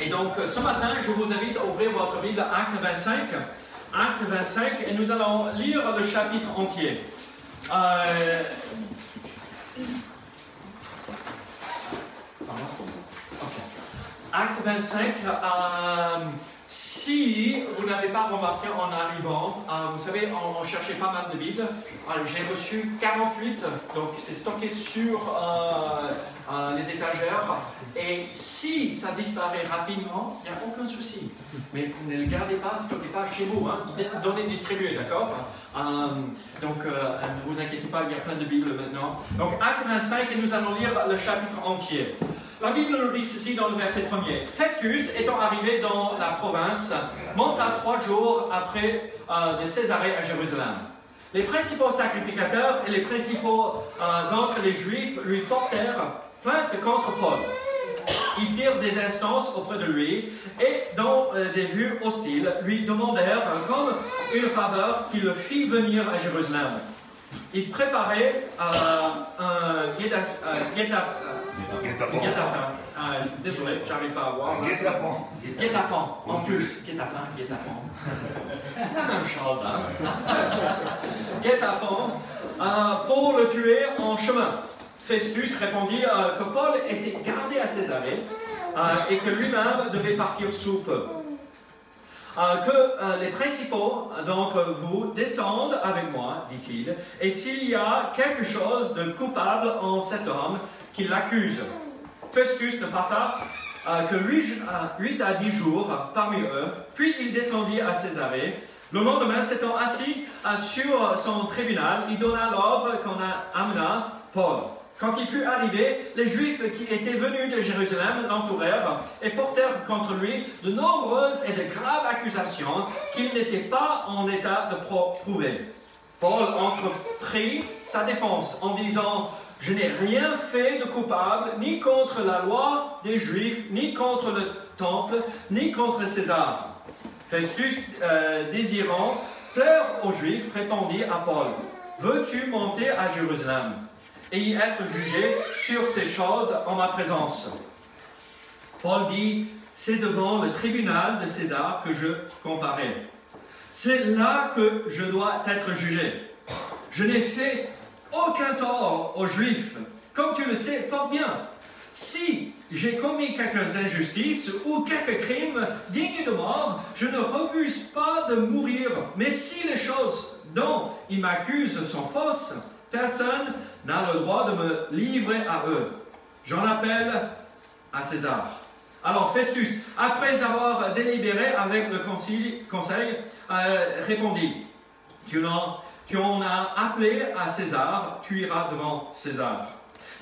Et donc, ce matin, je vous invite à ouvrir votre Bible à Acte 25. Acte 25, et nous allons lire le chapitre entier. Acte 25, si vous n'avez pas remarqué en arrivant, vous savez, on cherchait pas mal de Bibles. J'ai reçu 48, donc c'est stocké sur les étagères. Et si ça disparaît rapidement, il n'y a aucun souci. Mais ne le gardez pas, stockez pas chez vous, hein. Donnez, distribuez, d'accord? Donc ne vous inquiétez pas, il y a plein de Bibles maintenant. Donc Acte 25, et nous allons lire le chapitre entier. La Bible nous dit ceci dans le verset 1er. Festus, étant arrivé dans la province, monta 3 jours après de Césarée à Jérusalem. Les principaux sacrificateurs et les principaux d'entre les Juifs lui portèrent plainte contre Paul. Ils firent des instances auprès de lui et, dans des vues hostiles, lui demandèrent comme une faveur qu'il le fît venir à Jérusalem. Ils préparaient un guet-apens. Désolé, j'arrive pas à voir. Guet-apens. En plus, guet-apens. La même chose, hein. Guet-apens. Pour le tuer en chemin. Festus répondit que Paul était gardé à Césarée et que lui-même devait partir sous peu. Que les principaux d'entre vous descendent avec moi, dit-il, et s'il y a quelque chose de coupable en cet homme, qu'il l'accuse. Festus ne passa que 8 à 10 jours parmi eux, puis il descendit à Césarée. Le lendemain, s'étant assis sur son tribunal, il donna l'ordre qu'on amena Paul. Quand il fut arrivé, les Juifs qui étaient venus de Jérusalem l'entourèrent et portèrent contre lui de nombreuses et de graves accusations qu'il n'était pas en état de prouver. Paul entreprit sa défense en disant « Je n'ai rien fait de coupable, ni contre la loi des Juifs, ni contre le temple, ni contre César. » Festus, désirant plaire aux Juifs, répondit à Paul « Veux-tu monter à Jérusalem et y être jugé sur ces choses en ma présence ?» Paul dit « C'est devant le tribunal de César que je comparais. C'est là que je dois être jugé. Je n'ai fait aucun tort aux Juifs, comme tu le sais fort bien. Si j'ai commis quelques injustices ou quelques crimes dignes de mort, je ne refuse pas de mourir. Mais si les choses dont ils m'accusent sont fausses, personne n'a le droit de me livrer à eux. J'en appelle à César. » Alors Festus, après avoir délibéré avec le conseil, répondit « Tu en as appelé à César, tu iras devant César. »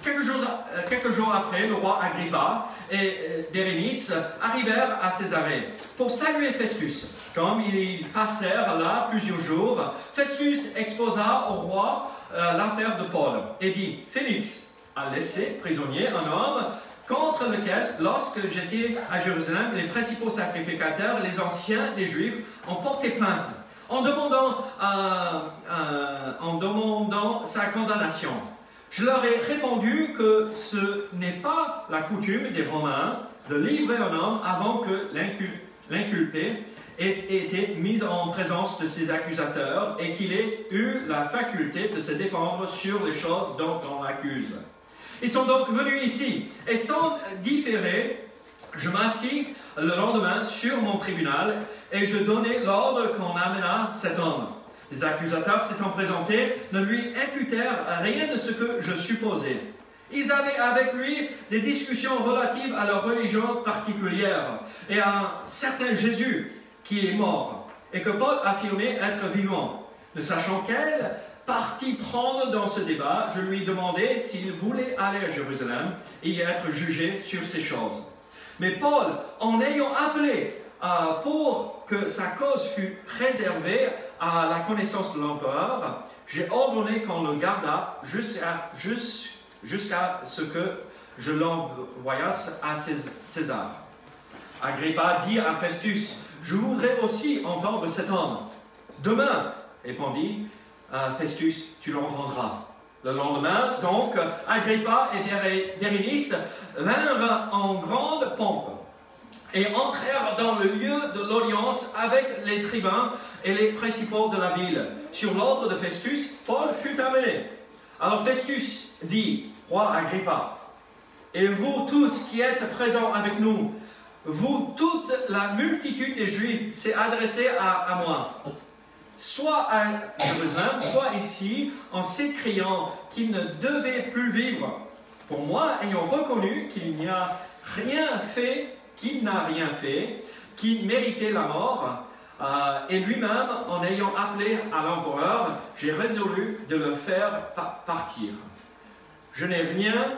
Quelques jours après, le roi Agrippa et Bérénice arrivèrent à Césarée pour saluer Festus. Comme ils passèrent là plusieurs jours, Festus exposa au roi l'affaire de Paul et dit « Félix a laissé prisonnier un homme contre lequel, lorsque j'étais à Jérusalem, les principaux sacrificateurs, les anciens des Juifs, ont porté plainte en demandant sa condamnation. Je leur ai répondu que ce n'est pas la coutume des Romains de livrer un homme avant que l'inculpé ait été mis en présence de ses accusateurs et qu'il ait eu la faculté de se défendre sur les choses dont on l'accuse. Ils sont donc venus ici, et sans différer, je m'assis le lendemain sur mon tribunal, et je donnai l'ordre qu'on amena cet homme. Les accusateurs s'étant présentés ne lui imputèrent rien de ce que je supposais. Ils avaient avec lui des discussions relatives à leur religion particulière, et à un certain Jésus qui est mort, et que Paul affirmait être vivant. Ne sachant quel parti prendre dans ce débat, je lui demandai s'il voulait aller à Jérusalem et y être jugé sur ces choses. Mais Paul, en ayant appelé pour que sa cause fût préservée à la connaissance de l'empereur, j'ai ordonné qu'on le gardât jusqu'à ce que je l'envoyasse à César. Agrippa dit à Festus, « Je voudrais aussi entendre cet homme. » « Demain, répondit Festus, tu l'entendras. » Le lendemain, donc, Agrippa et Bérénice vinrent en grande pompe et entrèrent dans le lieu de l'audience avec les tribuns et les principaux de la ville. Sur l'ordre de Festus, Paul fut amené. Alors Festus dit, roi Agrippa, et vous tous qui êtes présents avec nous, vous, toute la multitude des Juifs s'est adressée à moi, soit à Jérusalem, soit ici, en s'écriant qu'il ne devait plus vivre. Pour moi, ayant reconnu qu'il n'a rien fait, qui méritait la mort, et lui-même, en ayant appelé à l'empereur, j'ai résolu de le faire partir. Je n'ai rien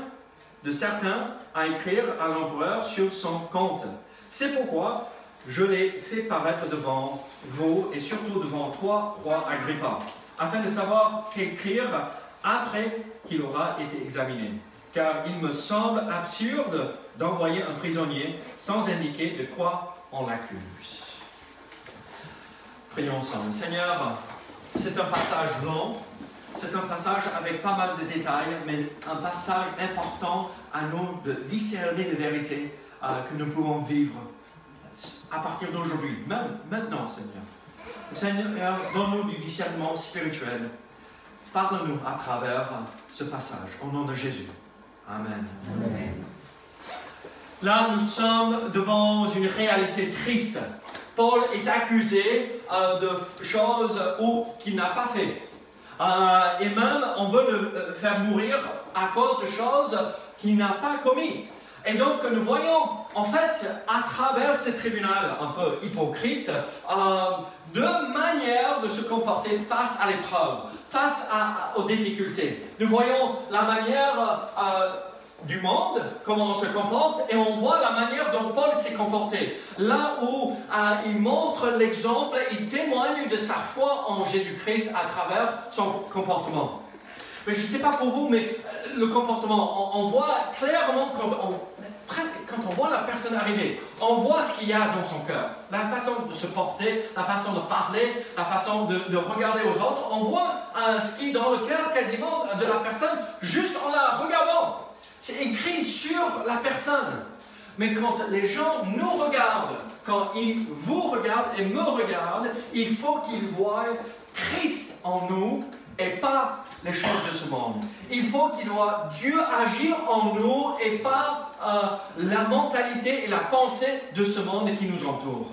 de certain à écrire à l'empereur sur son compte. C'est pourquoi je l'ai fait paraître devant vous et surtout devant toi, roi Agrippa, afin de savoir qu'écrire après qu'il aura été examiné. Car il me semble absurde d'envoyer un prisonnier sans indiquer de quoi on l'accuse. Prions ensemble. Seigneur, c'est un passage long. C'est un passage avec pas mal de détails, mais un passage important à nous de discerner les vérités que nous pouvons vivre à partir d'aujourd'hui, même maintenant, Seigneur. Seigneur, donne-nous du discernement spirituel. Parle-nous à travers ce passage, au nom de Jésus. Amen. Amen. Là, nous sommes devant une réalité triste. Paul est accusé de choses qu'il n'a pas fait. Et même, on veut le faire mourir à cause de choses qu'il n'a pas commises. Et donc, nous voyons, en fait, à travers ce tribunal un peu hypocrite, deux manières de se comporter face à l'épreuve, face aux difficultés. Nous voyons la manière du monde, comment on se comporte, et on voit la manière dont Paul s'est comporté. Là où il montre l'exemple, il témoigne de sa foi en Jésus-Christ à travers son comportement. Mais je ne sais pas pour vous, mais le comportement, on voit clairement quand on voit la personne arriver, on voit ce qu'il y a dans son cœur, la façon de se porter, la façon de parler, la façon de regarder aux autres. On voit ce qui est dans le cœur quasiment de la personne juste en la regardant. C'est écrit sur la personne. Mais quand les gens nous regardent, quand ils vous regardent et me regardent, il faut qu'ils voient Christ en nous et pas les choses de ce monde. Il faut qu'ils voient Dieu agir en nous et pas la mentalité et la pensée de ce monde qui nous entoure.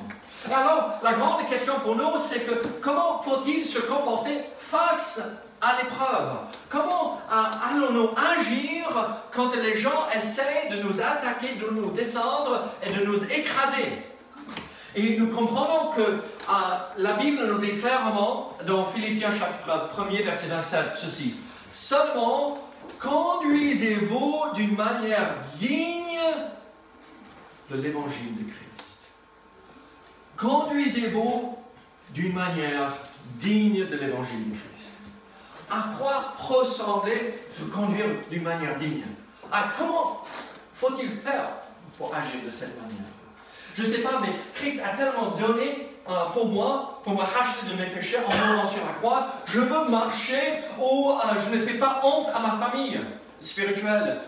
Alors, la grande question pour nous, c'est que comment faut-il se comporter face à l'épreuve? Comment allons-nous agir quand les gens essaient de nous attaquer, de nous descendre et de nous écraser? Et nous comprenons que la Bible nous dit clairement dans Philippiens chapitre 1er verset 27 ceci. Seulement, conduisez-vous d'une manière digne de l'évangile de Christ. Conduisez-vous d'une manière digne de l'évangile de Christ. À quoi ressembler se conduire d'une manière digne? Comment faut-il faire pour agir de cette manière? Je ne sais pas, mais Christ a tellement donné pour moi, pour me racheter de mes péchés en mourant sur la croix. Je veux marcher où je ne fais pas honte à ma famille spirituelle.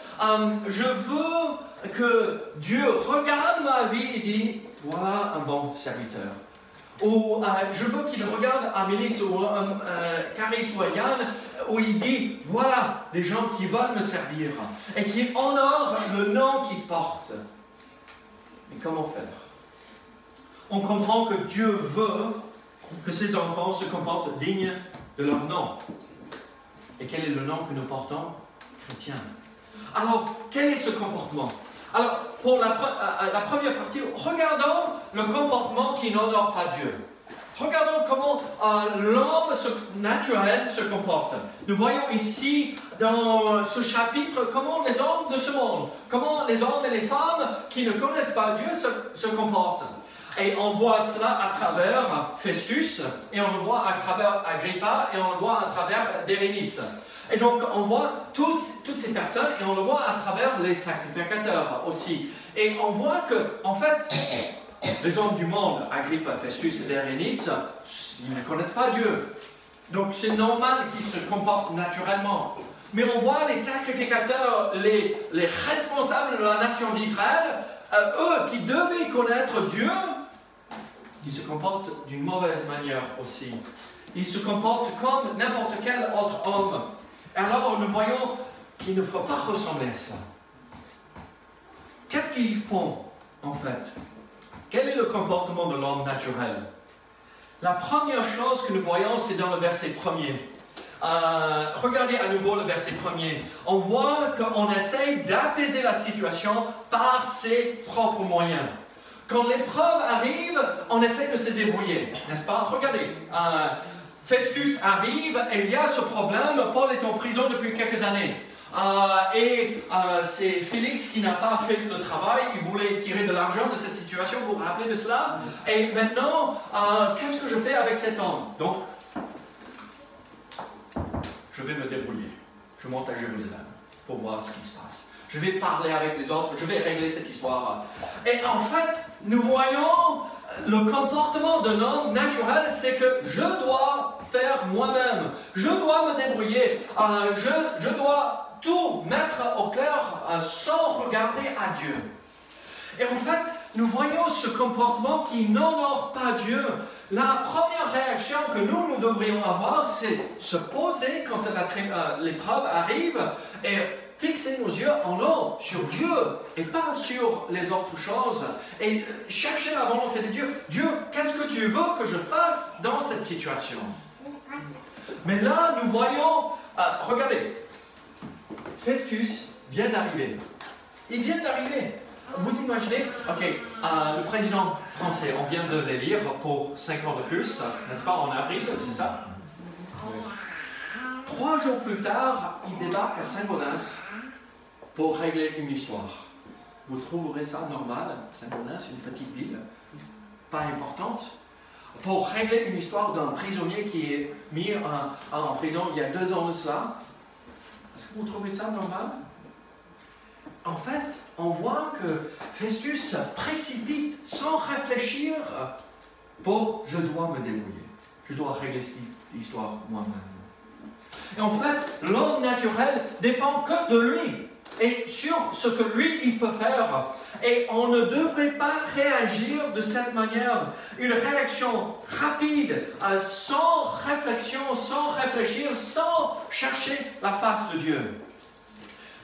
Je veux que Dieu regarde ma vie et dit, voilà un bon serviteur. Ou je veux qu'il regarde Amélis ou Caris ou Yann, où il dit, voilà des gens qui veulent me servir et qui honorent le nom qu'ils portent. Mais comment faire? On comprend que Dieu veut que ses enfants se comportent dignes de leur nom. Et quel est le nom que nous portons? Chrétien. Alors, quel est ce comportement? Alors, pour la première partie, regardons le comportement qui n'honore pas Dieu. Regardons comment l'homme naturel se comporte. Nous voyons ici, dans ce chapitre, comment les hommes de ce monde, comment les hommes et les femmes qui ne connaissent pas Dieu se comportent. Et on voit cela à travers Festus, et on le voit à travers Agrippa, et on le voit à travers Bérénice. Et donc, on voit toutes ces personnes, et on le voit à travers les sacrificateurs aussi. Et on voit que, en fait, les hommes du monde, Agrippa, Festus et Bérénice, ils ne connaissent pas Dieu. Donc, c'est normal qu'ils se comportent naturellement. Mais on voit les sacrificateurs, les responsables de la nation d'Israël, eux qui devaient connaître Dieu, ils se comportent d'une mauvaise manière aussi. Ils se comportent comme n'importe quel autre homme. Alors nous voyons qu'ils ne faut pas ressembler à ça. Qu'est-ce qu'ils font en fait? Quel est le comportement de l'homme naturel? La première chose que nous voyons, c'est dans le verset 1er. Regardez à nouveau le verset 1er. On voit qu'on essaye d'apaiser la situation par ses propres moyens. Quand l'épreuve arrive, on essaie de se débrouiller, n'est-ce pas? Regardez, Festus arrive et il y a ce problème. Paul est en prison depuis quelques années. C'est Félix qui n'a pas fait le travail. Il voulait tirer de l'argent de cette situation. Vous vous rappelez de cela? Et maintenant, qu'est-ce que je fais avec cet homme? Donc, je vais me débrouiller. Je monte à Jérusalem pour voir ce qui se passe. Je vais parler avec les autres. Je vais régler cette histoire. Et en fait, nous voyons le comportement d'un homme naturel, c'est que je dois faire moi-même. Je dois me débrouiller. Je dois tout mettre au clair sans regarder à Dieu. Et en fait, nous voyons ce comportement qui n'honore pas Dieu. La première réaction que nous devrions avoir, c'est se poser quand l'épreuve arrive et fixer nos yeux en haut sur Dieu et pas sur les autres choses. Et chercher la volonté de Dieu. Dieu, qu'est-ce que tu veux que je fasse dans cette situation? Mais là, nous voyons, regardez, Festus vient d'arriver. Il vient d'arriver. Vous imaginez, ok, le président français, on vient de l'élire pour 5 ans de plus, n'est-ce pas, en avril, c'est ça? 3 jours plus tard, il débarque à Saint-Gaudens pour régler une histoire. Vous trouverez ça normal, Saint-Gaudens, une petite ville, pas importante, pour régler une histoire d'un prisonnier qui est mis en prison il y a 2 ans de cela. Est-ce que vous trouvez ça normal? En fait, on voit que Festus se précipite sans réfléchir pour « je dois me débrouiller, je dois régler cette histoire moi-même ». Et en fait, l'homme naturel dépend que de lui et sur ce que lui, il peut faire. Et on ne devrait pas réagir de cette manière. Une réaction rapide, sans réflexion, sans réfléchir, sans chercher la face de Dieu.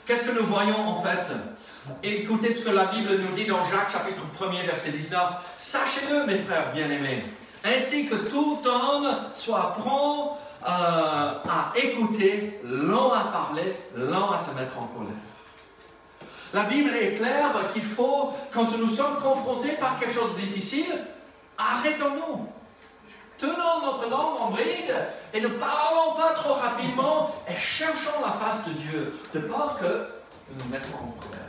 Qu'est-ce que nous voyons en fait? Écoutez ce que la Bible nous dit dans Jacques chapitre 1er verset 19. « Sachez-le mes frères bien-aimés, ainsi que tout homme soit prompt à écouter, lent à parler, lent à se mettre en colère. » La Bible est claire qu'il faut, quand nous sommes confrontés par quelque chose de difficile, arrêtons-nous. Tenons notre langue en bride et ne parlons pas trop rapidement et cherchons la face de Dieu, de peur que nous nous mettons en colère.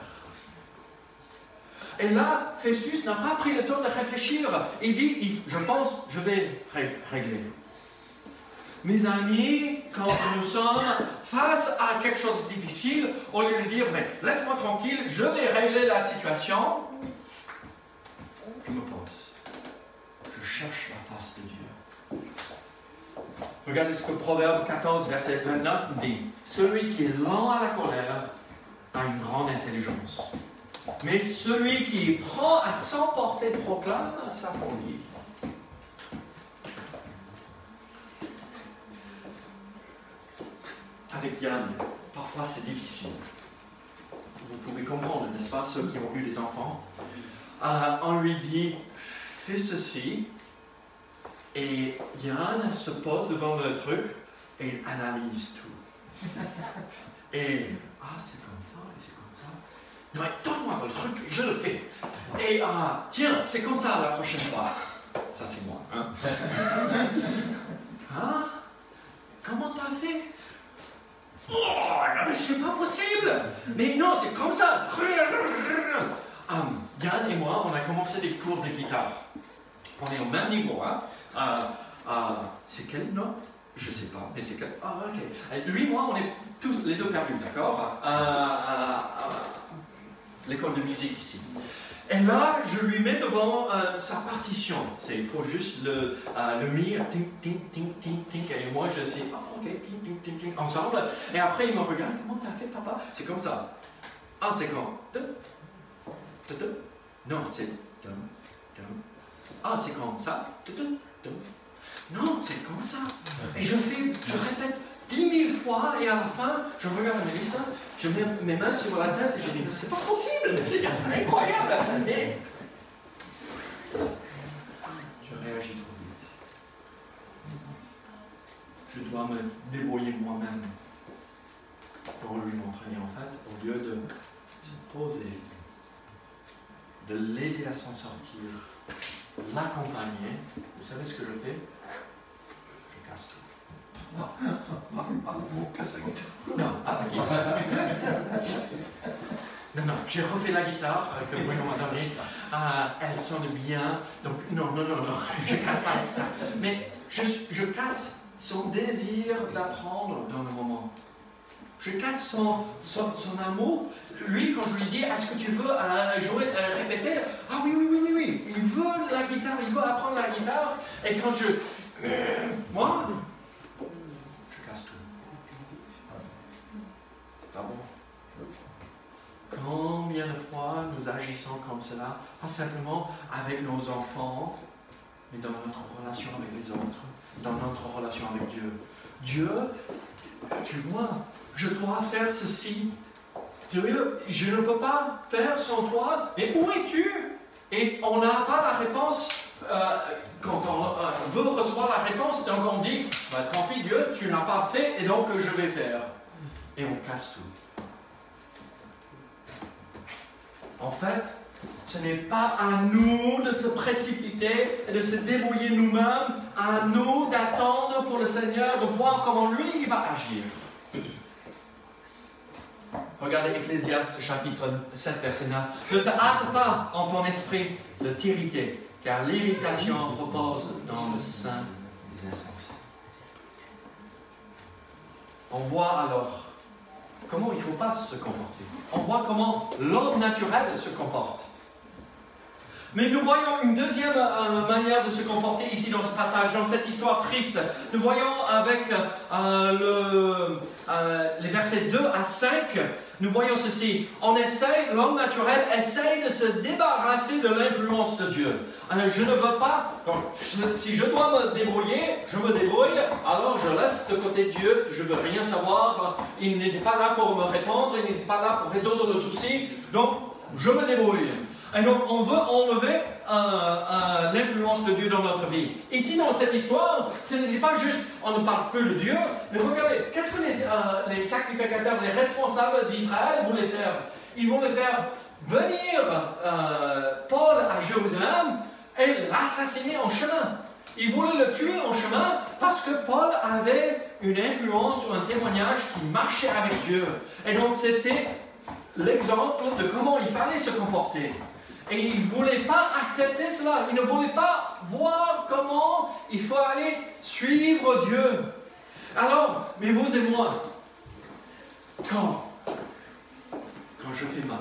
Et là, Festus n'a pas pris le temps de réfléchir. Il dit, je pense, je vais régler. Mes amis, quand nous sommes face à quelque chose de difficile, au lieu de dire, mais laisse-moi tranquille, je vais régler la situation, je me pose. Je cherche la face de Dieu. Regardez ce que Proverbe 14, verset 29 dit. Celui qui est lent à la colère a une grande intelligence. Mais celui qui prend à s'emporter proclame sa folie. Avec Yann, parfois c'est difficile. Vous pouvez comprendre, n'est-ce pas, ceux qui ont eu des enfants. On lui dit, fais ceci. Et Yann se pose devant le truc et il analyse tout. Et, c'est comme ça, et c'est comme ça. Non, mais donne-moi le truc, je le fais. Et, tiens, c'est comme ça la prochaine fois. Ça, c'est moi. Hein? Comment t'as fait? Oh, mais c'est pas possible! Mais non, c'est comme ça! Yann et moi, on a commencé des cours de guitare. On est au même niveau, hein? C'est quelle note? Je sais pas, mais c'est quelle? Ok. Lui, moi, on est tous les deux perdus, d'accord? L'école de musique ici. Et là, je lui mets devant sa partition. Il faut juste le mi, ting, ting, ting, ting, ting. Et moi, je suis, ok, ting, ting, ting, ting, ensemble. Et après, il me regarde, comment t'as fait, papa? C'est comme ça. C'est quand? Non, c'est dum, dum. Ah, c'est comme ça. Dum, dum. Non, c'est comme ça. Et je répète 10 000 fois et à la fin, je regarde Mélissa, je mets mes mains sur la tête et je dis, c'est pas possible, c'est incroyable. Et je réagis trop vite. Je dois me débrouiller moi-même pour lui montrer. En fait, au lieu de se poser, de l'aider à s'en sortir, l'accompagner, vous savez ce que je fais? Je casse tout. Non, pas la guitare. Non, j'ai refait la guitare que Bruno m'a donnée. Elle sonne bien. Donc, non, je casse pas la guitare. Mais je casse son désir d'apprendre dans le moment. Je casse son amour. Lui, quand je lui dis, est-ce que tu veux jouer, répéter? Ah oui. Il veut la guitare, il veut apprendre la guitare. Et quand moi, je casse tout. C'est pas bon. Combien de fois nous agissons comme cela, pas simplement avec nos enfants, mais dans notre relation avec les autres, dans notre relation avec Dieu. Dieu, tu vois, je dois faire ceci. Dieu, je ne peux pas faire sans toi, mais où es-tu? Et on n'a pas la réponse. Quand on veut recevoir la réponse, donc on dit, tant pis Dieu, tu n'as pas fait, et donc je vais faire. Et on casse tout. En fait, ce n'est pas à nous de se précipiter et de se débrouiller nous-mêmes, à nous d'attendre pour le Seigneur, de voir comment lui il va agir. Regardez Ecclésiaste chapitre 7, verset 9. Ne te hâte pas en ton esprit de t'irriter, car l'irritation repose dans le sein des insensés. On voit alors comment il ne faut pas se comporter. On voit comment l'homme naturel se comporte. Mais nous voyons une deuxième manière de se comporter ici dans ce passage, dans cette histoire triste. Nous voyons avec les versets 2 à 5, nous voyons ceci. L'homme naturel essaye de se débarrasser de l'influence de Dieu. Je ne veux pas, si je dois me débrouiller, je me débrouille, alors je laisse de côté Dieu, je ne veux rien savoir, il n'était pas là pour me répondre, il n'était pas là pour résoudre le souci, donc je me débrouille. Et donc, on veut enlever l'influence de Dieu dans notre vie. Ici, dans cette histoire, ce n'est pas juste, on ne parle plus de Dieu, mais regardez, qu'est-ce que les sacrificateurs, les responsables d'Israël voulaient faire? Ils voulaient faire venir Paul à Jérusalem et l'assassiner en chemin. Ils voulaient le tuer en chemin parce que Paul avait une influence ou un témoignage qui marchait avec Dieu. Et donc, c'était l'exemple de comment il fallait se comporter. Et ils ne voulaient pas accepter cela. Ils ne voulaient pas voir comment il faut aller suivre Dieu. Alors, mais vous et moi, quand je fais mal,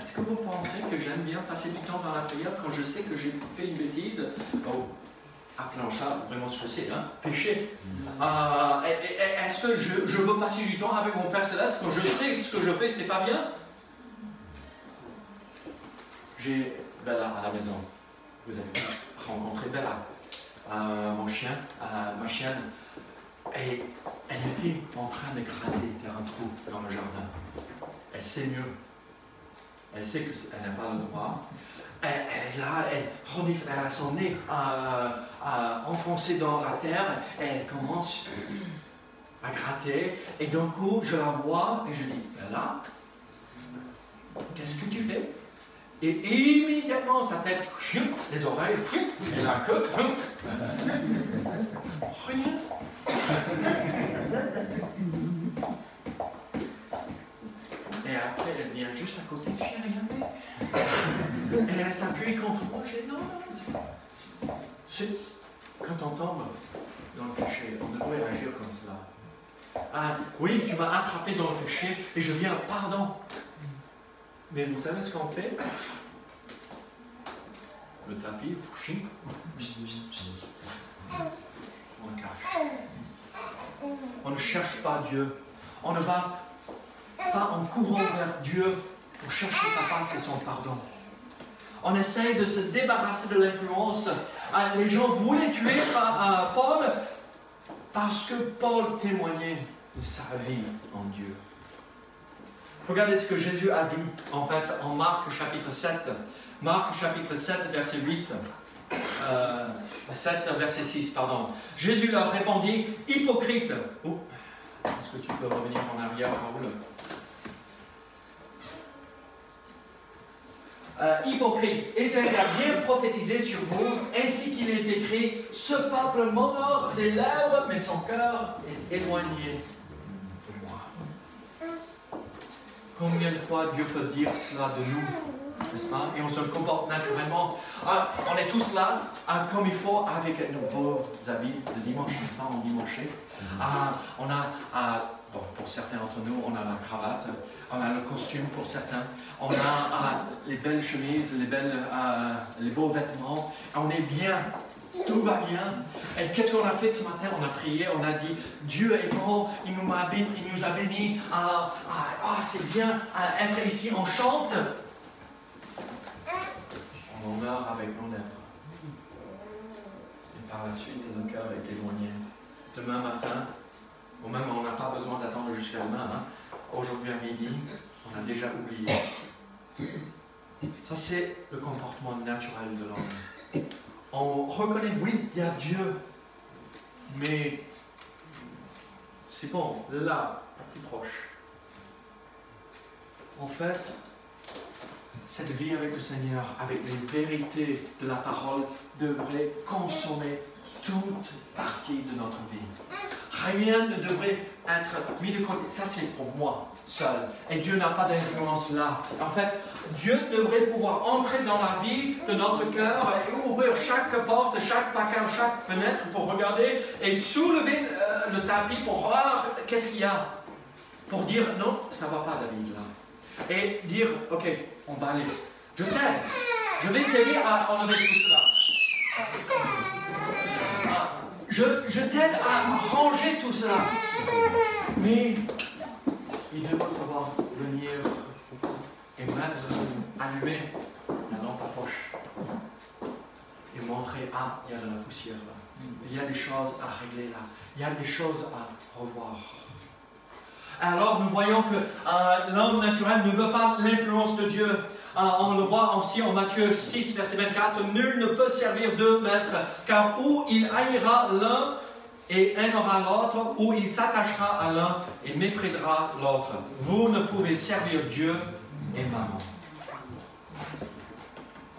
est-ce que vous pensez que j'aime bien passer du temps dans la prière quand je sais que j'ai fait une bêtise? Appelons ça vraiment ce que c'est, péché. Est-ce que je veux passer du temps avec mon Père Céleste quand je sais que ce que je fais, c'est pas bien? J'ai Bella à la maison. Vous avez tous rencontré Bella, mon chien, ma chienne. Et elle était en train de gratter un trou dans le jardin. Elle sait mieux. Elle sait qu'elle n'a pas le droit. Elle a son nez enfoncé dans la terre. Et elle commence à gratter. Et d'un coup, je la vois et je dis, Bella, qu'est-ce que tu fais? Et immédiatement, sa tête, les oreilles, et la queue, rien. Et après, elle vient juste à côté, j'ai rien fait. Et elle s'appuie contre moi, j'ai dit non, c'est... Quand on tombe dans le péché, on devrait agir comme cela. Oui, tu m'as attrapé dans le péché et je viens, pardon. Mais vous savez ce qu'on fait? Le tapis, on le cache. On ne cherche pas Dieu. On ne va pas en courant vers Dieu pour chercher sa face et son pardon. on essaye de se débarrasser de l'influence. Les gens voulaient tuer Paul parce que Paul témoignait de sa vie en Dieu. Regardez ce que Jésus a dit, en fait, en Marc chapitre 7. Marc chapitre 7, verset 8. 7, verset 6, pardon. Jésus leur répondit, hypocrite. Oh, est-ce que tu peux revenir en arrière, Paul? Hypocrite, Ésaïe a bien prophétisé sur vous, ainsi qu'il est écrit, ce peuple m'honore des lèvres, mais son cœur est éloigné de moi. Combien de fois Dieu peut dire cela de nous, n'est-ce pas? Et on se comporte naturellement. On est tous là, comme il faut, avec nos beaux habits de dimanche, n'est-ce pas, en dimanche. On a, bon, pour certains d'entre nous, on a la cravate, on a le costume pour certains, on a les belles chemises, les beaux vêtements, on est bien, tout va bien. Et qu'est-ce qu'on a fait ce matin? On a prié, on a dit, Dieu est bon, il nous a bénis, c'est bien être ici, on chante. On meurt avec nos lèvres. Et par la suite, le cœur est éloigné. Demain matin, ou même on n'a pas besoin d'attendre jusqu'à demain, aujourd'hui à midi, on a déjà oublié. Ça, c'est le comportement naturel de l'homme. On reconnaît, oui, il y a Dieu, mais c'est bon, là, plus proche. En fait, cette vie avec le Seigneur, avec les vérités de la parole, devrait consommer toute partie de notre vie. Rien ne devrait être mis de côté. Ça, c'est pour moi, seul. Et Dieu n'a pas d'influence là. En fait, Dieu devrait pouvoir entrer dans la vie de notre cœur et ouvrir chaque porte, chaque placard, chaque fenêtre pour regarder et soulever le tapis pour voir qu'est-ce qu'il y a. Pour dire, non, ça ne va pas, David, là. Et dire, ok, on va aller. Je t'aide. Je vais t'aider à enlever tout cela. Je t'aide à ranger tout cela. Mais il devrait pouvoir venir et allumer la lampe à poche et montrer, il y a de la poussière là. Il y a des choses à régler là. Il y a des choses à revoir. Alors nous voyons que l'homme naturel ne veut pas l'influence de Dieu. On le voit aussi en Matthieu 6, verset 24. Nul ne peut servir deux maîtres, car ou il haïra l'un et aimera l'autre, ou il s'attachera à l'un et méprisera l'autre. Vous ne pouvez servir Dieu et maman.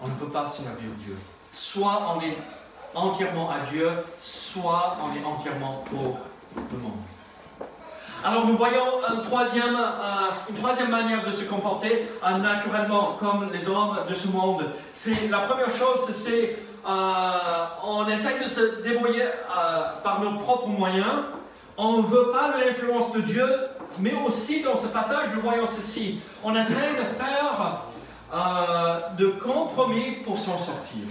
On ne peut pas servir Dieu. Soit on est entièrement à Dieu, soit on est entièrement pour le monde. Alors nous voyons une troisième manière de se comporter naturellement comme les hommes de ce monde. La première chose, c'est on essaye de se débrouiller par nos propres moyens. On ne veut pas l'influence de Dieu, mais aussi dans ce passage, nous voyons ceci. On essaye de faire de compromis pour s'en sortir.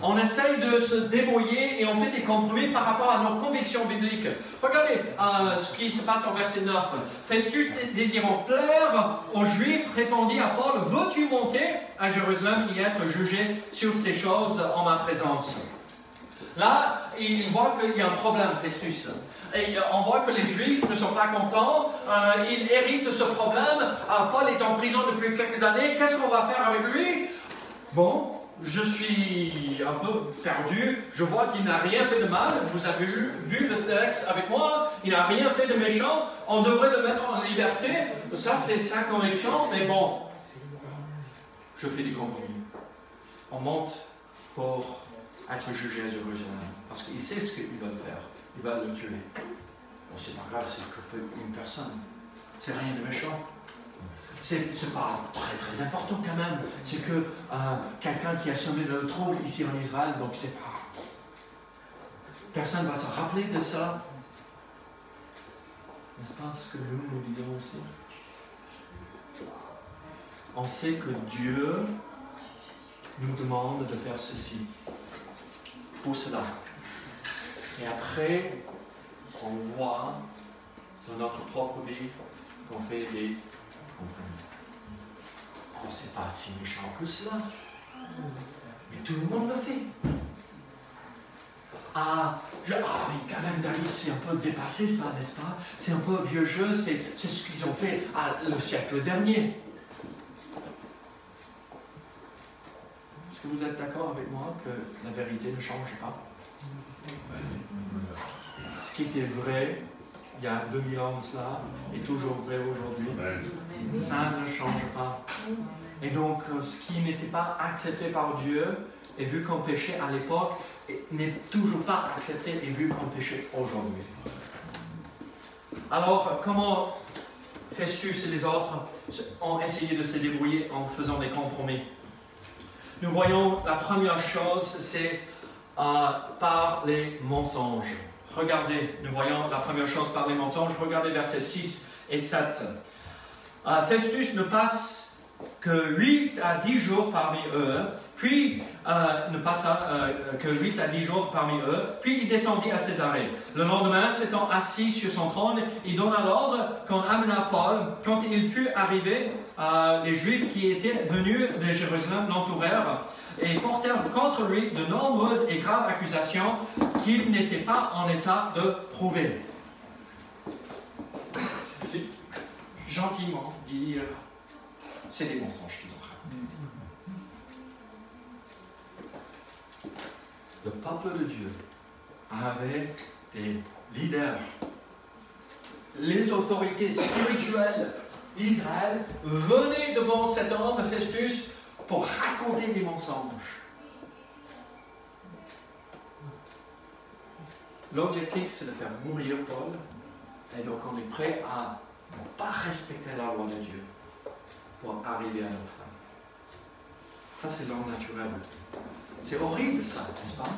On essaye de se débrouiller et on fait des compromis par rapport à nos convictions bibliques. Regardez ce qui se passe au verset 9. Festus, désirant plaire aux Juifs, répondit à Paul, « Veux-tu monter à Jérusalem y être jugé sur ces choses en ma présence ?» Là, il voit qu'il y a un problème, Festus. Et on voit que les Juifs ne sont pas contents, ils héritent ce problème. Paul est en prison depuis quelques années, qu'est-ce qu'on va faire avec lui? Bon, je suis un peu perdu, je vois qu'il n'a rien fait de mal, vous avez vu le texte avec moi, il n'a rien fait de méchant, on devrait le mettre en liberté, ça c'est sa conviction, mais bon, je fais des compromis. On monte pour être jugé à Jérusalem, parce qu'il sait ce qu'il va faire, il va le tuer. Bon, c'est pas grave, c'est une personne, c'est rien de méchant. C'est pas très important quand même. C'est que quelqu'un qui a semé le trouble ici en Israël, donc c'est pas. Personne ne va se rappeler de ça. N'est-ce pas ce que nous disons aussi? On sait que Dieu nous demande de faire ceci. Pour cela. Et après, on voit dans notre propre vie qu'on fait des compromis. Oh, c'est pas si méchant que cela. Mais tout le monde le fait. Mais quand même, David, c'est un peu dépassé ça, n'est-ce pas? C'est un peu vieux jeu, c'est ce qu'ils ont fait le siècle dernier. Est-ce que vous êtes d'accord avec moi que la vérité ne change pas? Ce qui était vrai il y a 2000 ans de cela est toujours vrai aujourd'hui. Ça ne change pas. Et donc, ce qui n'était pas accepté par Dieu et vu comme péché à l'époque n'est toujours pas accepté et vu comme péché aujourd'hui. Alors, comment Festus et les autres ont essayé de se débrouiller en faisant des compromis? Nous voyons la première chose, c'est par les mensonges. Regardez, nous voyons la première chose par les mensonges. Regardez versets 6 et 7. Festus ne passe que 8 à 10 jours parmi eux, puis ne passa que 8 à 10 jours parmi eux, puis il descendit à Césarée. Le lendemain, s'étant assis sur son trône, il donna l'ordre qu'on amena Paul. Quand il fut arrivé, les Juifs qui étaient venus de Jérusalem l'entourèrent et portèrent contre lui de nombreuses et graves accusations qu'il n'était pas en état de prouver. C'est gentiment dire, c'est des mensonges qu'ils ont fait. Le peuple de Dieu avait des leaders. Les autorités spirituelles d'Israël venaient devant cet homme, Festus, pour raconter des mensonges. L'objectif, c'est de faire mourir Paul, et donc on est prêt à ne pas respecter la loi de Dieu pour arriver à nos fins. Ça, c'est l'homme naturel. C'est horrible, ça, n'est-ce pas?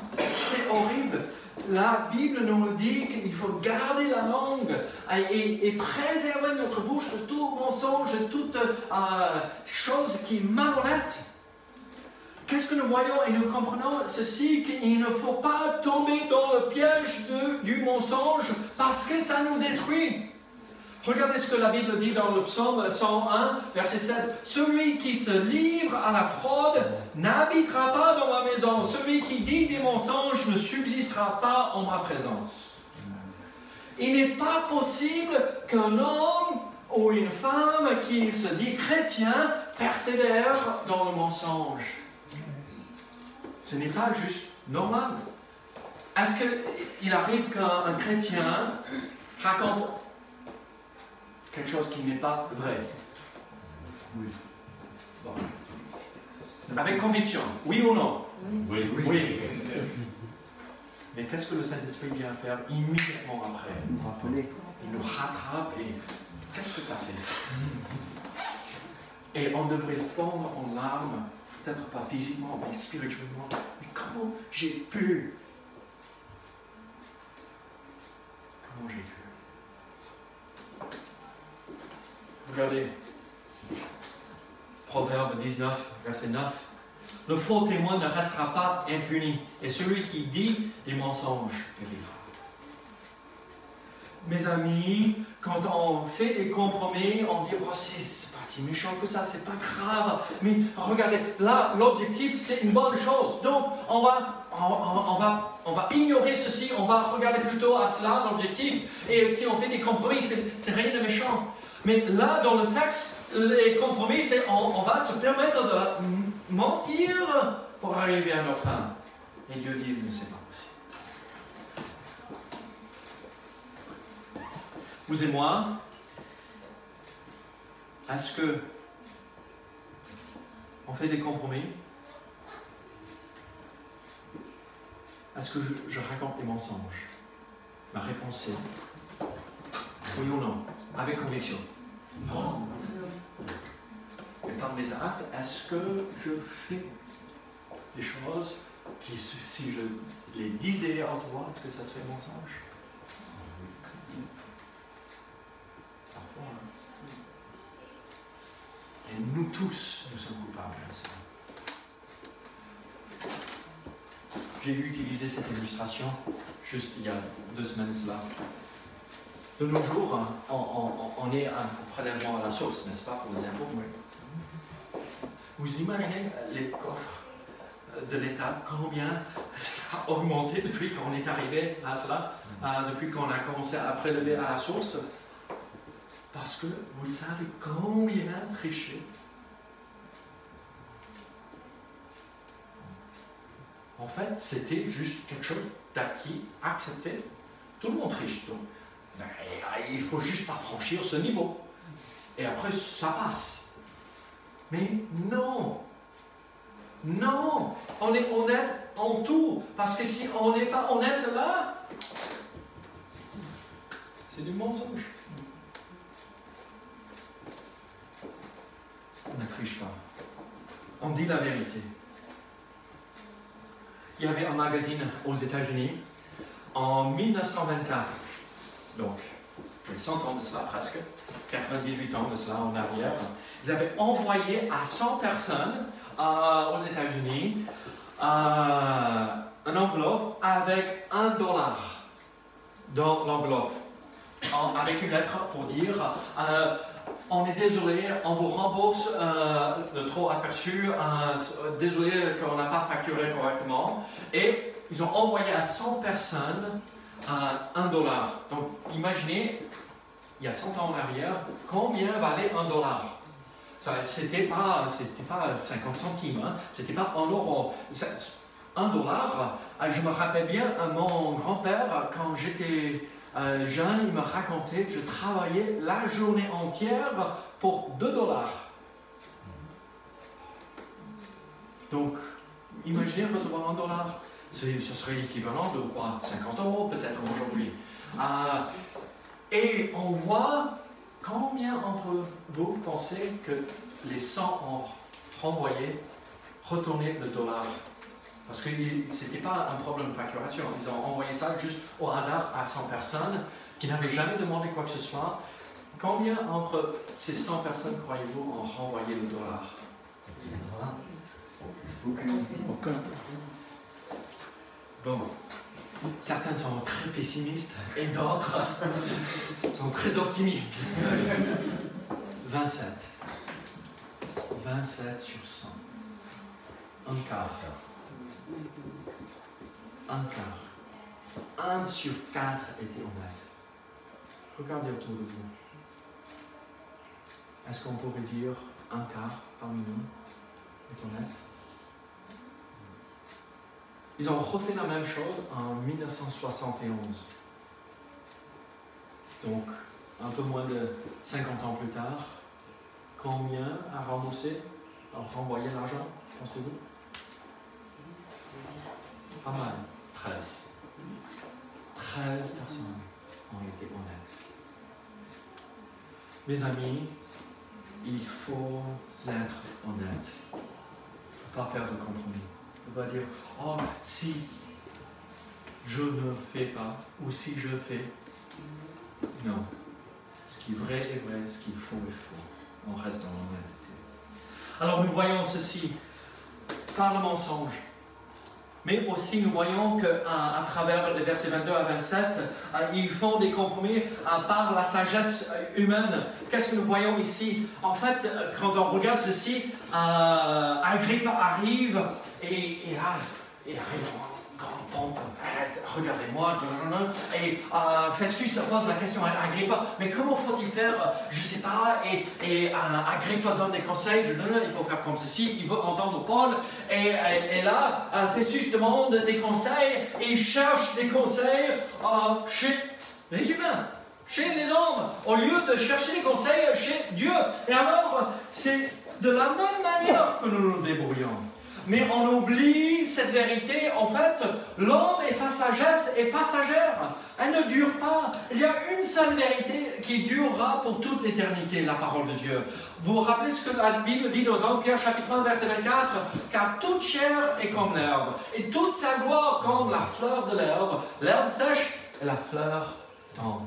C'est horrible. La Bible nous dit qu'il faut garder la langue et préserver notre bouche de tout mensonge, de toute chose qui est malhonnête. Qu'est-ce que nous voyons et nous comprenons ceci, qu'il ne faut pas tomber dans le piège du mensonge parce que ça nous détruit. Regardez ce que la Bible dit dans le psaume 101, verset 7. « Celui qui se livre à la fraude n'habitera pas dans ma maison. Celui qui dit des mensonges ne subsistera pas en ma présence. » Il n'est pas possible qu'un homme ou une femme qui se dit chrétien persévère dans le mensonge. Ce n'est pas juste normal. Est-ce qu'il arrive qu'un chrétien raconte quelque chose qui n'est pas vrai? Oui. Bon. Avec conviction, oui ou non? Oui. Oui. Mais qu'est-ce que le Saint-Esprit vient faire immédiatement après? Il nous rattrape et qu'est-ce que tu as fait? Et on devrait fondre en larmes, peut-être pas physiquement, mais spirituellement. Mais comment j'ai pu? Comment j'ai pu? Regardez, Proverbe 19, verset 9. Le faux témoin ne restera pas impuni, et celui qui dit des mensonges périra. Mes amis, quand on fait des compromis, on dit oh, c'est pas si méchant que ça, c'est pas grave. Mais regardez, là, l'objectif, c'est une bonne chose. Donc, on va ignorer ceci, on va regarder plutôt à cela, l'objectif. Et si on fait des compromis, c'est rien de méchant. Mais là, dans le texte, les compromis, c'est on va se permettre de mentir pour arriver à nos fins. Et Dieu dit, mais c'est pas possible. Vous et moi, est-ce que on fait des compromis? Est-ce que je raconte des mensonges? Ma réponse est oui ou non, avec conviction. Non. Et par mes actes, est-ce que je fais des choses qui, si je les disais en toi, est-ce que ça serait mensonge? Parfois. Et nous tous, nous sommes coupables de ça. J'ai utilisé cette illustration juste il y a 2 semaines cela. De nos jours, on est un prélèvement à la source, n'est-ce pas, pour les impôts? Vous imaginez les coffres de l'État, combien ça a augmenté depuis qu'on est arrivé à cela, depuis qu'on a commencé à prélever à la source. Parce que vous savez combien tricher. En fait, c'était juste quelque chose d'acquis, accepté. Tout le monde triche. Donc, il ne faut juste pas franchir ce niveau. Et après, ça passe. Mais non. Non. On est honnête en tout. Parce que si on n'est pas honnête là, c'est du mensonge. On ne triche pas. On dit la vérité. Il y avait un magazine aux États-Unis en 1924. Donc, 100 ans de cela presque, 98 ans de cela en arrière. Ils avaient envoyé à 100 personnes aux États-Unis une enveloppe avec $1 dans l'enveloppe. Avec une lettre pour dire on est désolé, on vous rembourse le trop aperçu, désolé qu'on n'a pas facturé correctement. Et ils ont envoyé à 100 personnes $1. Donc imaginez, il y a 100 ans en arrière, combien valait $1? C'était pas 50 centimes, hein, c'était pas €. $1, je me rappelle bien, mon grand-père, quand j'étais jeune, il me racontait que je travaillais la journée entière pour $2. Donc, imaginez recevoir $1. Ce serait l'équivalent de quoi, 50 € peut-être aujourd'hui. Et on voit combien d'entre vous pensez que les 100 ont retourné le $. Parce que ce n'était pas un problème de facturation. Ils ont envoyé ça juste au hasard à 100 personnes qui n'avaient jamais demandé quoi que ce soit. Combien entre ces 100 personnes, croyez-vous, ont renvoyé le $? Aucun. Bon. Certains sont très pessimistes et d'autres sont très optimistes. 27. 27 sur 100. Un quart. Un quart. 1 sur 4 était honnête. Regardez autour de vous. Est-ce qu'on pourrait dire un quart parmi nous est honnête? Ils ont refait la même chose en 1971. Donc, un peu moins de 50 ans plus tard, combien a remboursé, a renvoyé l'argent, pensez-vous? Pas mal. 13. 13 personnes ont été honnêtes. Mes amis, il faut être honnête. Il ne faut pas faire de compromis. Il ne faut pas dire, oh, si je ne fais pas, ou si je fais. Non. Ce qui est vrai est vrai, ce qu'il faut est faux. On reste dans l'honnêteté. Alors nous voyons ceci par le mensonge. Mais aussi, nous voyons qu'à travers les versets 22 à 27, ils font des compromis par la sagesse humaine. Qu'est-ce que nous voyons ici? En fait, quand on regarde ceci, Agrippa arrive et arrive en grande pompe. Regardez-moi. Et Festus pose la question à Agrippa, mais comment faut-il faire? Je ne sais pas. Et Agrippa donne des conseils. Il faut faire comme ceci. Il veut entendre Paul. Et là, Festus demande des conseils. Et il cherche des conseils chez les humains, chez les hommes, au lieu de chercher des conseils chez Dieu. Et alors, c'est de la même manière que nous nous débrouillons. Mais on oublie cette vérité. En fait, l'homme et sa sagesse est passagère. Elle ne dure pas. Il y a une seule vérité qui durera pour toute l'éternité, la parole de Dieu. Vous vous rappelez ce que la Bible dit dans 1 Pierre chapitre 1, verset 24? Car toute chair est comme l'herbe, et toute sa gloire comme la fleur de l'herbe. L'herbe sèche et la fleur tombe.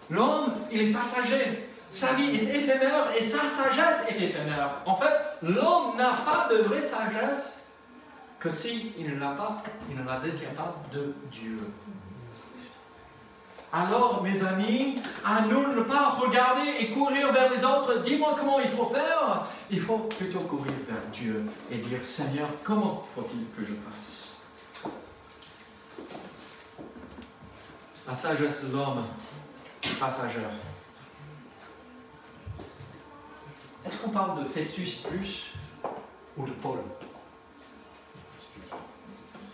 L'homme, il est passager. Sa vie est éphémère et sa sagesse est éphémère. En fait, l'homme n'a pas de vraie sagesse que s'il ne la détient pas de Dieu. Alors, mes amis, à nous ne pas regarder et courir vers les autres, dis-moi comment il faut faire. Il faut plutôt courir vers Dieu et dire, Seigneur, comment faut-il que je fasse? La sagesse de l'homme passagère. Est-ce qu'on parle de Festus plus ou de Paul?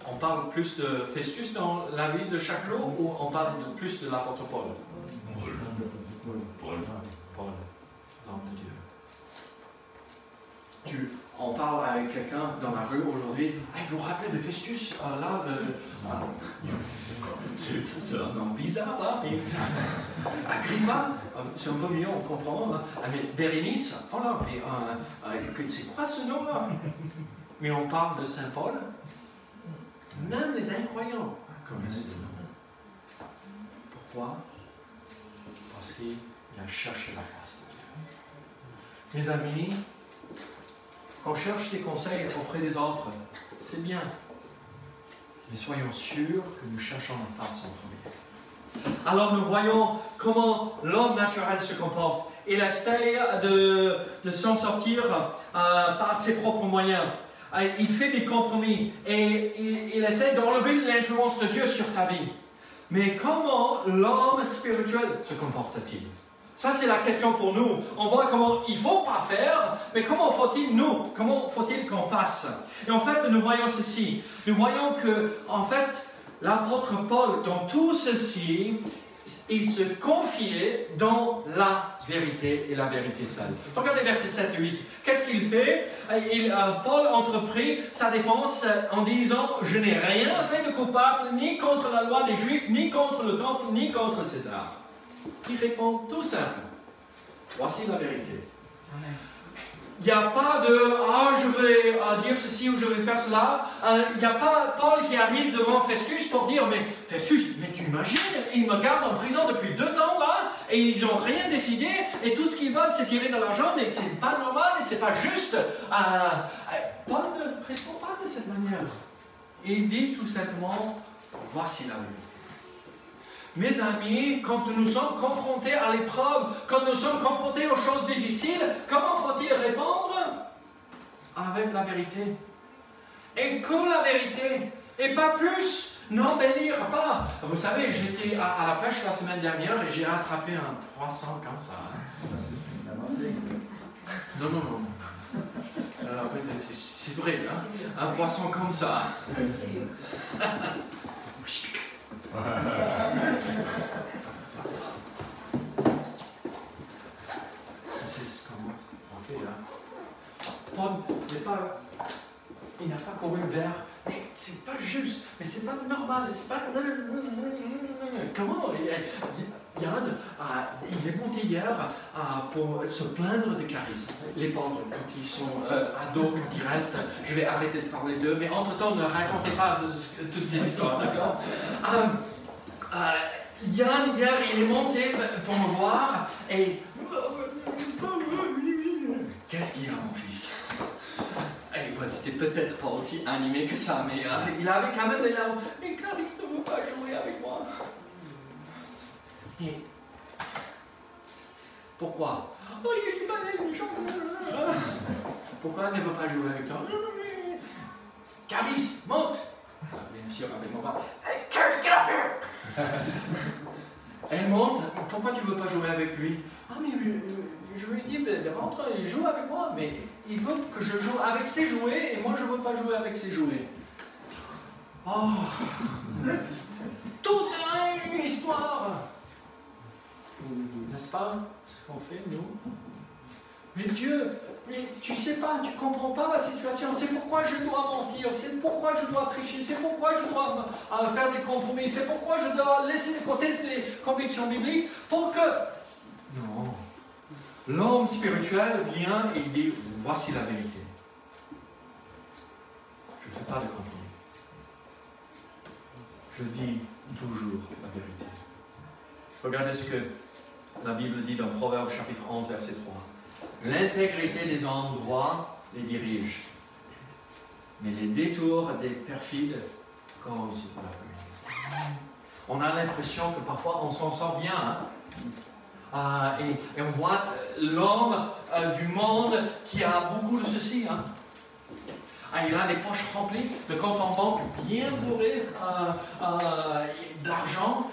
On parle plus de Festus dans la vie de chaque jour ou on parle plus de l'apôtre Paul? Paul, l'homme de Dieu. On parle avec quelqu'un dans la rue aujourd'hui. Hey, vous vous rappelez de Festus? C'est un nom bizarre là. Agrippa, c'est un peu mieux, on comprend. Mais Bérénice, voilà. C'est quoi ce nom-là? Mais on parle de Saint Paul. Même les incroyants connaissent ce nom. Pourquoi? Parce qu'il a cherché la face de Dieu. Mes amis, qu'on cherche des conseils auprès des autres, c'est bien. Mais soyons sûrs que nous cherchons la face en premier. Alors nous voyons comment l'homme naturel se comporte. Il essaie de s'en sortir par ses propres moyens. Il fait des compromis et il essaie d'enlever l'influence de Dieu sur sa vie. Mais comment l'homme spirituel se comporte-t-il? Ça, c'est la question pour nous. On voit comment il ne faut pas faire, mais comment faut-il qu'on fasse? Et en fait, nous voyons ceci. Nous voyons que, en fait, l'apôtre Paul, dans tout ceci, il se confiait dans la vérité et la vérité seule. Regardez versets 7 et 8. Qu'est-ce qu'il fait? Paul entreprit sa défense en disant « Je n'ai rien fait de coupable, ni contre la loi des Juifs, ni contre le temple, ni contre César. » Il répond tout simple. Voici la vérité. Il n'y a pas de « Ah, je vais dire ceci ou je vais faire cela ». Il n'y a pas Paul qui arrive devant Festus pour dire « Mais Festus, mais tu imagines, ils me gardent en prison depuis 2 ans là, et ils n'ont rien décidé, et tout ce qu'ils veulent c'est tirer de l'argent, mais c'est pas normal, et c'est pas juste. » Paul ne répond pas de cette manière. Il dit tout simplement « Voici la vérité ». Mes amis, quand nous sommes confrontés à l'épreuve, quand nous sommes confrontés aux choses difficiles, comment faut-il répondre? Avec la vérité. Et que la vérité. Et pas plus. N'embellir pas. Vous savez, j'étais à la pêche la semaine dernière et j'ai attrapé un poisson comme ça. Non. C'est vrai, hein? Un poisson comme ça. C'est comment on fait là. Paul il n'a pas couru vers, mais c'est pas juste, mais c'est pas normal, c'est pas. Comment? Yann, il est monté hier pour se plaindre de Caris. Les pauvres, quand ils sont ados, quand ils restent, je vais arrêter de parler d'eux, mais entre-temps, ne racontez pas toutes ces histoires, d'accord? Yann, hier, il est monté pour me voir et. Qu'est-ce qu'il y a, mon fils? C'était peut-être pas aussi animé que ça, mais il avait quand même des larmes. Mais Caris ne veut pas jouer avec moi. Et pourquoi? Oh, il est du mal, les gens. Pourquoi elle ne veut pas jouer avec toi? Caris, monte! Bien sûr, avec mon bras. Hey, Caris, get up here! Elle monte. Pourquoi tu ne veux pas jouer avec lui? Ah, mais je lui ai dit, rentre et joue avec moi. Mais il veut que je joue avec ses jouets et moi, je ne veux pas jouer avec ses jouets. Oh! Toute une histoire! N'est-ce pas ce qu'on fait, nous? Mais Dieu, mais tu sais pas, tu comprends pas la situation. C'est pourquoi je dois mentir, c'est pourquoi je dois tricher, c'est pourquoi je dois faire des compromis, c'est pourquoi je dois laisser de côté les convictions bibliques pour que... Non. L'homme spirituel vient et il dit, voici la vérité. Je ne fais pas de compromis. Je dis toujours la vérité. Regardez ce que la Bible dit dans Proverbes chapitre 11, verset 3. L'intégrité des hommes droits les dirige, mais les détours des perfides causent la ruine. On a l'impression que parfois on s'en sort bien. Hein? Et on voit l'homme du monde qui a beaucoup de ceci. Hein? Il a les poches remplies de comptes en banque bien bourrés d'argent.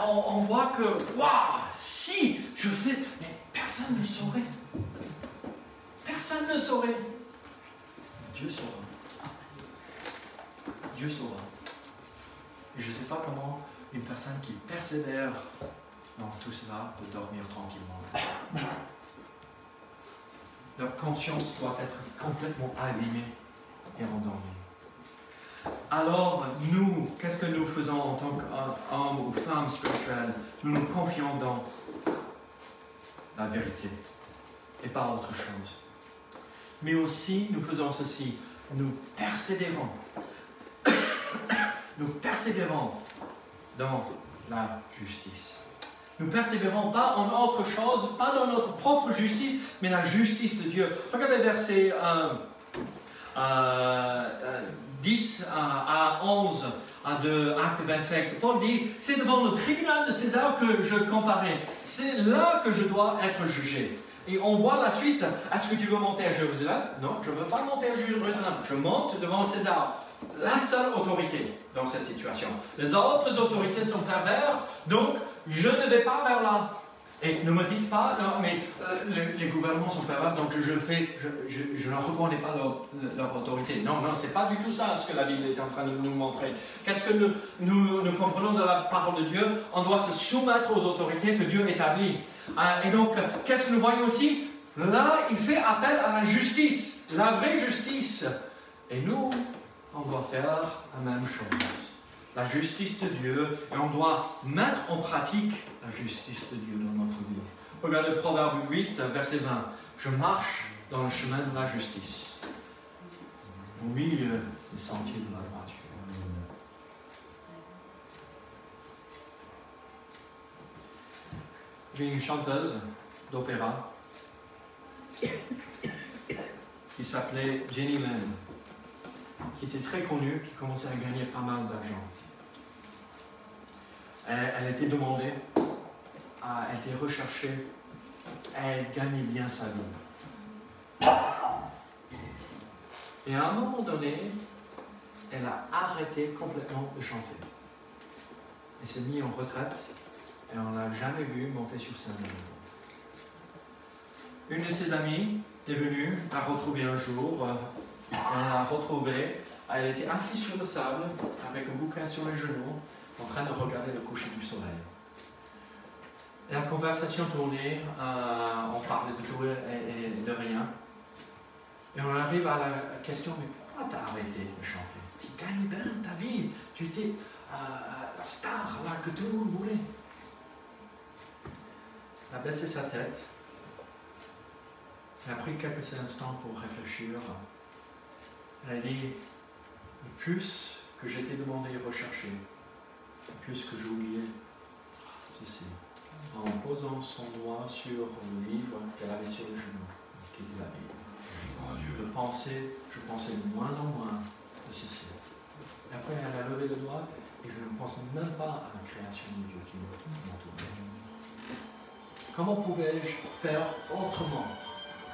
On voit que, waouh, si je fais, mais personne ne saurait. Personne ne saurait. Dieu saura. Dieu saura. Et je ne sais pas comment une personne qui persévère dans tout cela peut dormir tranquillement. Leur conscience doit être complètement abîmée et endormie. Alors, nous, qu'est-ce que nous faisons en tant qu'hommes ou femmes spirituelles? Nous nous confions dans la vérité et pas autre chose. Mais aussi, nous faisons ceci, nous persévérons. Nous persévérons dans la justice. Nous persévérons pas en autre chose, pas dans notre propre justice, mais la justice de Dieu. Regardez verset 10 à 11 de Acte 25. Paul dit, c'est devant le tribunal de César que je comparais. C'est là que je dois être jugé. Et on voit la suite. Est-ce que tu veux monter à Jérusalem? Non, je ne veux pas monter à Jérusalem. Je monte devant César. La seule autorité dans cette situation. Les autres autorités sont pervers, donc je ne vais pas vers là. Et ne me dites pas, non, mais les gouvernements sont pervers, donc je ne reconnais pas leur autorité. Non, non, c'est pas du tout ça ce que la Bible est en train de nous montrer. Qu'est-ce que nous comprenons de la parole de Dieu? On doit se soumettre aux autorités que Dieu établit. Et donc, qu'est-ce que nous voyons aussi? Là, il fait appel à la justice, la vraie justice. Et nous, on doit faire la même chose. La justice de Dieu, et on doit mettre en pratique la justice de Dieu dans notre vie. Regardez Proverbe 8, verset 20. Je marche dans le chemin de la justice, au milieu des sentiers de la droiture. Il y a une chanteuse d'opéra qui s'appelait Jenny Lind, qui était très connue, qui commençait à gagner pas mal d'argent. Elle était demandée, elle était recherchée, elle gagnait bien sa vie. Et à un moment donné, elle a arrêté complètement de chanter. Elle s'est mise en retraite et on ne l'a jamais vue monter sur scène. Une de ses amies est venue la retrouver un jour. Elle l'a retrouvée. Elle était assise sur le sable avec un bouquin sur les genoux, en train de regarder le coucher du soleil. Et la conversation tournait, on parlait de tout et de rien. Et on arrive à la question, mais pourquoi tu as arrêté de chanter? Tu gagnes bien ta vie, tu étais la star là que tout le monde voulait. Elle a baissé sa tête, elle a pris quelques instants pour réfléchir. Elle a dit, le plus que j'étais demandé et recherché, le plus que j'oubliais ceci, en posant son doigt sur le livre qu'elle avait sur le genou, qui était la Bible. Je pensais de moins en moins de ceci. Et après, elle a levé le doigt et je ne pensais même pas à la création de Dieu qui m'entourait. Comment pouvais-je faire autrement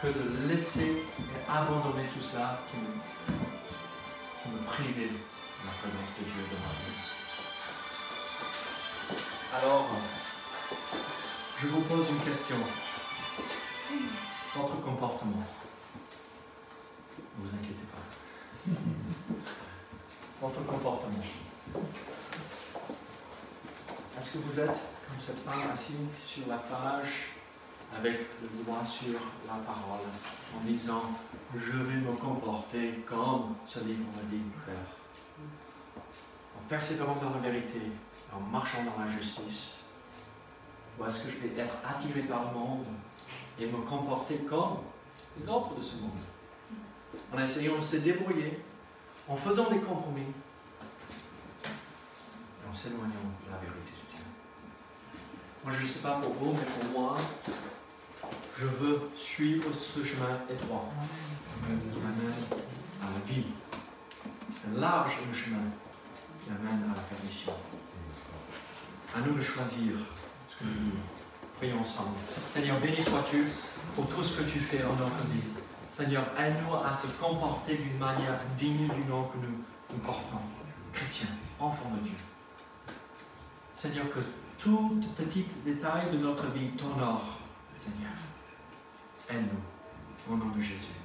que de laisser et abandonner tout cela qui me privait de la présence de Dieu dans ma vie? Alors, je vous pose une question. Votre comportement. Ne vous inquiétez pas. Votre comportement. Est-ce que vous êtes comme cette femme assise sur la page avec le doigt sur la parole en disant « Je vais me comporter comme ce livre m'a dit de faire ». En persévérant dans la vérité, en marchant dans la justice, ou est-ce que je vais être attiré par le monde et me comporter comme les autres de ce monde, en essayant de se débrouiller, en faisant des compromis et en s'éloignant de la vérité de Dieu. Moi, je ne sais pas pour vous, mais pour moi, je veux suivre ce chemin étroit qui m'amène à la vie. C'est large le chemin qui amène à la perdition. À nous de choisir ce que nous voulons. Prions ensemble. Seigneur, béni sois-tu pour tout ce que tu fais dans notre vie. Seigneur, aide-nous à se comporter d'une manière digne du nom que nous portons. Chrétiens, enfants de Dieu. Seigneur, que tout petit détail de notre vie t'honore, Seigneur. Aide-nous, au nom de Jésus.